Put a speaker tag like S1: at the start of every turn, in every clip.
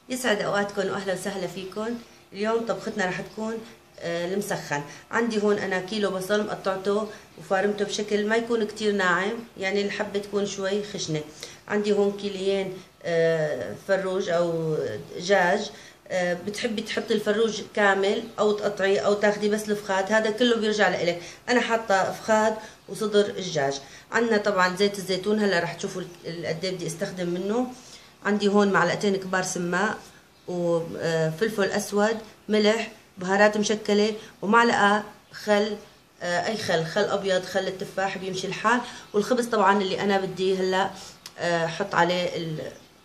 S1: يسعد اوقاتكم واهلا وسهلا فيكم. اليوم طبختنا رح تكون المسخن. عندي هون انا كيلو بصل مقطعته وفارمته بشكل ما يكون كتير ناعم، يعني الحبة تكون شوي خشنة. عندي هون كيليين فروج او دجاج. بتحبي تحطي الفروج كامل او تقطعيه او تاخدي بس الفخاد، هذا كله بيرجع لإلك. انا حاطه فخاد وصدر الدجاج. عندنا طبعا زيت الزيتون، هلا رح تشوفوا قد ايه بدي استخدم منه. عندي هون معلقتين كبار سماق وفلفل اسود، ملح، بهارات مشكله، ومعلقه خل. اي خل ابيض، خل التفاح بيمشي الحال. والخبز طبعا اللي انا بدي هلا احط عليه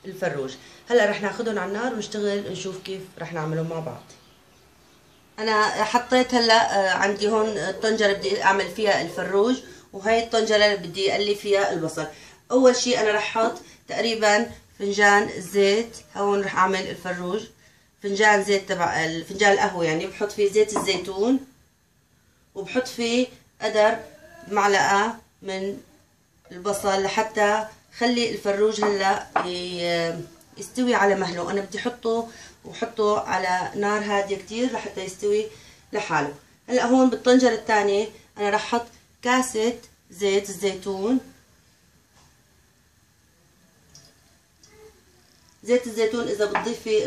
S1: الفروج. هلا رح ناخذهم على النار ونشتغل نشوف كيف رح نعملهم مع بعض. انا حطيت هلا عندي هون الطنجره بدي اعمل فيها الفروج، وهي الطنجره اللي بدي اقلي فيها البصل. اول شيء انا رح احط تقريبا فنجان زيت. هون رح اعمل الفروج. فنجان زيت تبع فنجان القهوه، يعني بحط فيه زيت الزيتون، وبحط فيه قدر معلقه من البصل لحتى خلي الفروج هلا يستوي على مهله. انا بدي احطه على نار هاديه كتير لحتى يستوي لحاله. هلا هون بالطنجره الثانيه انا رح احط كاسه زيت الزيتون. زيت الزيتون اذا بتضيفي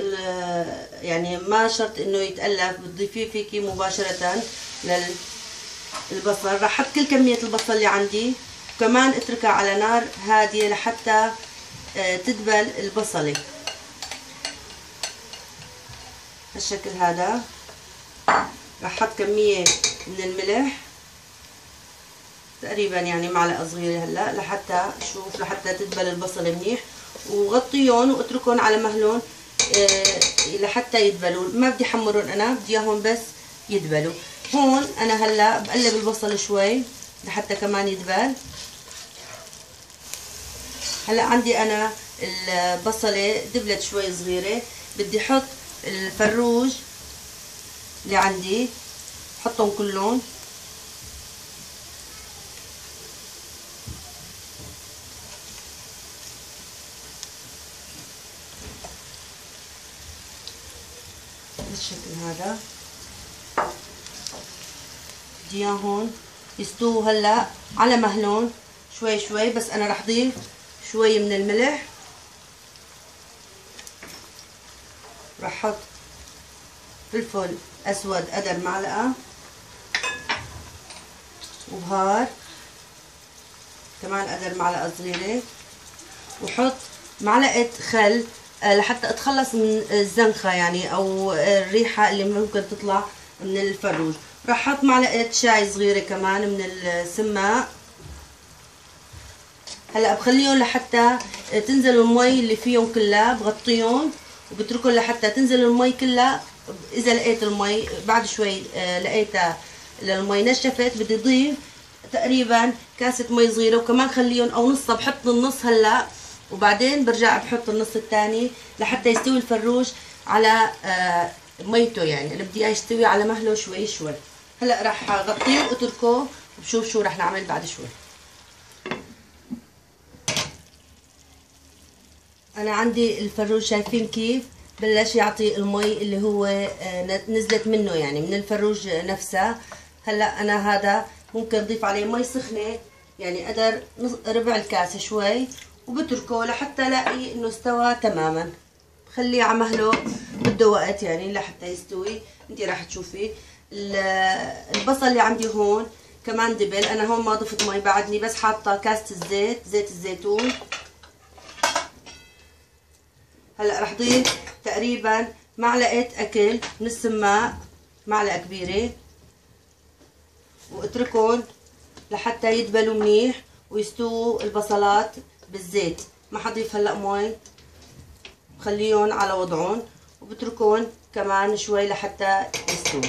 S1: يعني ما شرط انه يتقلب، بتضيفيه فيكي مباشره للبصل. رح احط كل كميه البصل اللي عندي، وكمان اتركها على نار هاديه لحتى تدبل البصله بالشكل هذا. رح احط كميه من الملح تقريبا يعني معلقه صغيره هلا لحتى تدبل البصله منيح، وغطيهم واتركهم على مهلهم لحتى يدبلوا. ما بدي احمرهم، انا بدي اياهم بس يدبلوا. هون انا هلا بقلب البصل شوي لحتى كمان يدبل. هلا عندي انا البصله دبلت شوي صغيره، بدي احط الفروج اللي عندي، بحطهم كلهم. بالشكل هذا بدي اياهم يستووا هلا على مهلهم شوي شوي. بس انا رح اضيف شوي من الملح، رح احط فلفل اسود قدر معلقه، وبهار كمان قدر معلقه صغيره، وحط معلقه خل لحتى اتخلص من الزنخه يعني او الريحه اللي ممكن تطلع من الفروج. رح احط معلقه شاي صغيره كمان من السماق. هلا بخليهم لحتى تنزل المي اللي فيهم كلها، بغطيهم وبتركهم لحتى تنزل المي كلها. اذا لقيت المي بعد شوي لقيتها المي نشفت، بدي اضيف تقريبا كاسه مي صغيره، وكمان خليهم او نصها. بحط النص هلا وبعدين برجع بحط النص الثاني لحتى يستوي الفروج على ميته. يعني انا بدي اياه يستوي على مهله شوي شوي. هلا راح اغطيه واتركه وبشوف شو راح نعمل بعد شوي. انا عندي الفروج شايفين كيف بلش يعطي المي اللي هو نزلت منه، يعني من الفروج نفسها. هلا انا هذا ممكن اضيف عليه مي سخنه، يعني قدر ربع الكاسه شوي، وبتركه لحتى الاقي انه استوى تماما. بخليه على مهله، بده وقت يعني لحتى يستوي. انت راح تشوفي البصل اللي عندي هون كمان دبل. انا هون ما ضفت مي بعدني، بس حاطه كاسه زيت الزيتون. هلا رح ضيف تقريبا معلقه اكل من السماق، معلقه كبيره، واتركهم لحتى يدبلوا منيح ويستووا البصلات بالزيت. ما حضيف هلا مي، بخليهم على وضعهم وبتركهم كمان شوي لحتى يستووا.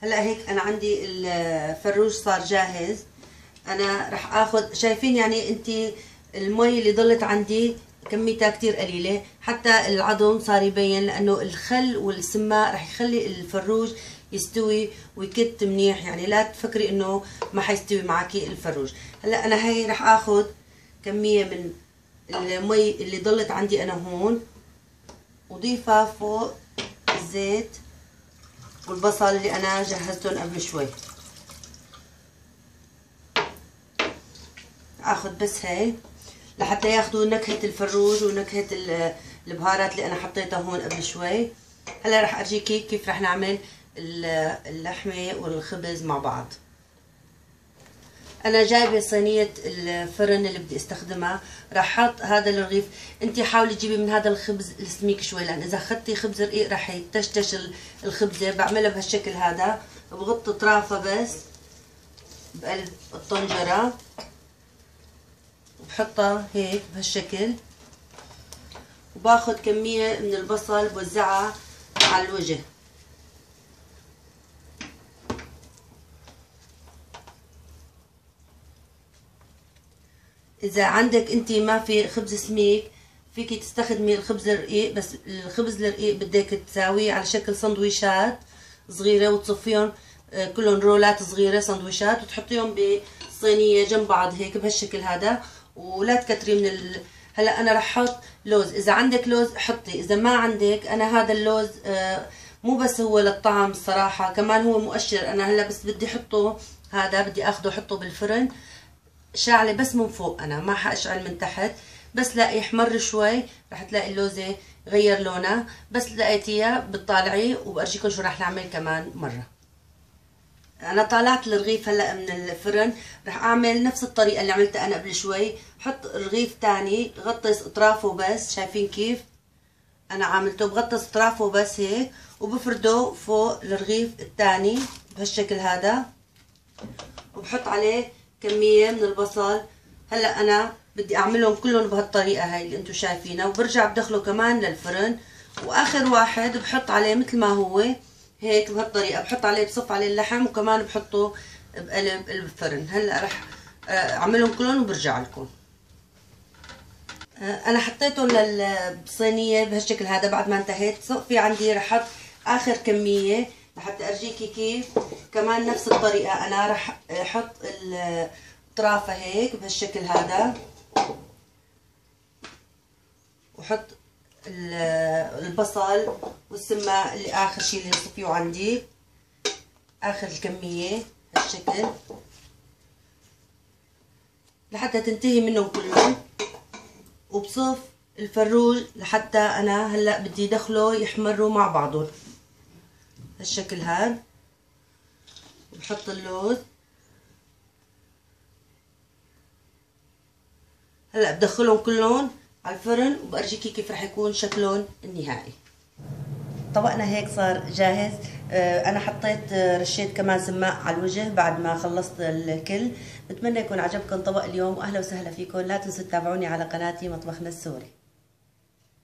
S1: هلا هيك انا عندي الفروج صار جاهز. انا رح اخذ، شايفين يعني انت المي اللي ضلت عندي كميتها كتير قليله، حتى العظم صار يبين، لانه الخل والسماق رح يخلي الفروج يستوي ويكت منيح. يعني لا تفكري انه ما حيستوي معك الفروج. هلا انا هي رح اخذ كميه من المي اللي ضلت عندي انا هون، وضيفها فوق الزيت والبصل اللي انا جهزتهم قبل شوي. اخذ بس هي لحتى ياخذوا نكهة الفروج ونكهة البهارات اللي انا حطيتها هون قبل شوي. هلا رح ارجيكي كيف رح نعمل اللحمة والخبز مع بعض. انا جايبه صينيه الفرن اللي بدي استخدمها، راح احط هذا الرغيف. انت حاولي تجيبي من هذا الخبز السميك شوي، لان اذا اخذتي خبز رقيق راح يتشتش الخبزه. بعملها بهالشكل هذا، بغط اطرافها بس بقلب الطنجره وبحطها هيك بهالشكل، وباخذ كميه من البصل بوزعها على الوجه. اذا عندك انت ما في خبز سميك فيكي تستخدمي الخبز الرقيق، بس الخبز الرقيق بدك تساويه على شكل سندويشات صغيره وتصفيهم كلهم رولات صغيره سندويشات، وتحطيهم بصينيه جنب بعض هيك بهالشكل هذا، ولا تكتري من هلا انا رح احط لوز. اذا عندك لوز حطي، اذا ما عندك انا هذا اللوز مو بس هو للطعم الصراحه، كمان هو مؤشر. انا هلا بس بدي احطه، هذا بدي اخده احطه بالفرن شاعله بس من فوق، انا ما حاشعل من تحت، بس لاقي يحمر شوي رح تلاقي اللوزه غير لونها. بس لقيتيها بتطالعيه، وبرجيكم شو رح نعمل كمان مره. انا طالعت الرغيف هلا من الفرن، رح اعمل نفس الطريقه اللي عملتها انا قبل شوي. حط رغيف ثاني غطس اطرافه بس، شايفين كيف انا عاملته؟ بغطس اطرافه بس هيك، وبفرده فوق الرغيف الثاني بهالشكل هذا، وبحط عليه كمية من البصل. هلا انا بدي اعملهم كلهم بهالطريقة هاي اللي انتم شايفينها، وبرجع بدخله كمان للفرن. واخر واحد بحط عليه مثل ما هو هيك بهالطريقة، بحط عليه بصف عليه اللحم، وكمان بحطه بقلب الفرن. هلا رح اعملهم كلهم وبرجع لكم. انا حطيتهم للصينية بهالشكل هذا. بعد ما انتهيت صفي عندي رح احط اخر كمية لحتى ارجيكي كيف كمان نفس الطريقة. انا رح احط الطرافة هيك بهالشكل هذا، وحط البصل والسماق اللي اخر شي اللي صفيه عندي، اخر الكمية هالشكل لحتى تنتهي منهم كلهم. وبصف الفروج لحتى انا هلا بدي ادخله يحمروا مع بعضهم هالشكل هاد. بحط اللوز. هلا بدخلهم كلهم على الفرن، وبرجيكي كيف رح يكون شكلهم النهائي. طبقنا هيك صار جاهز. انا حطيت رشيت كمان سماق على الوجه بعد ما خلصت الكل. بتمنى يكون عجبكم طبق اليوم، واهلا وسهلا فيكم. لا تنسوا تتابعوني على قناتي مطبخنا السوري.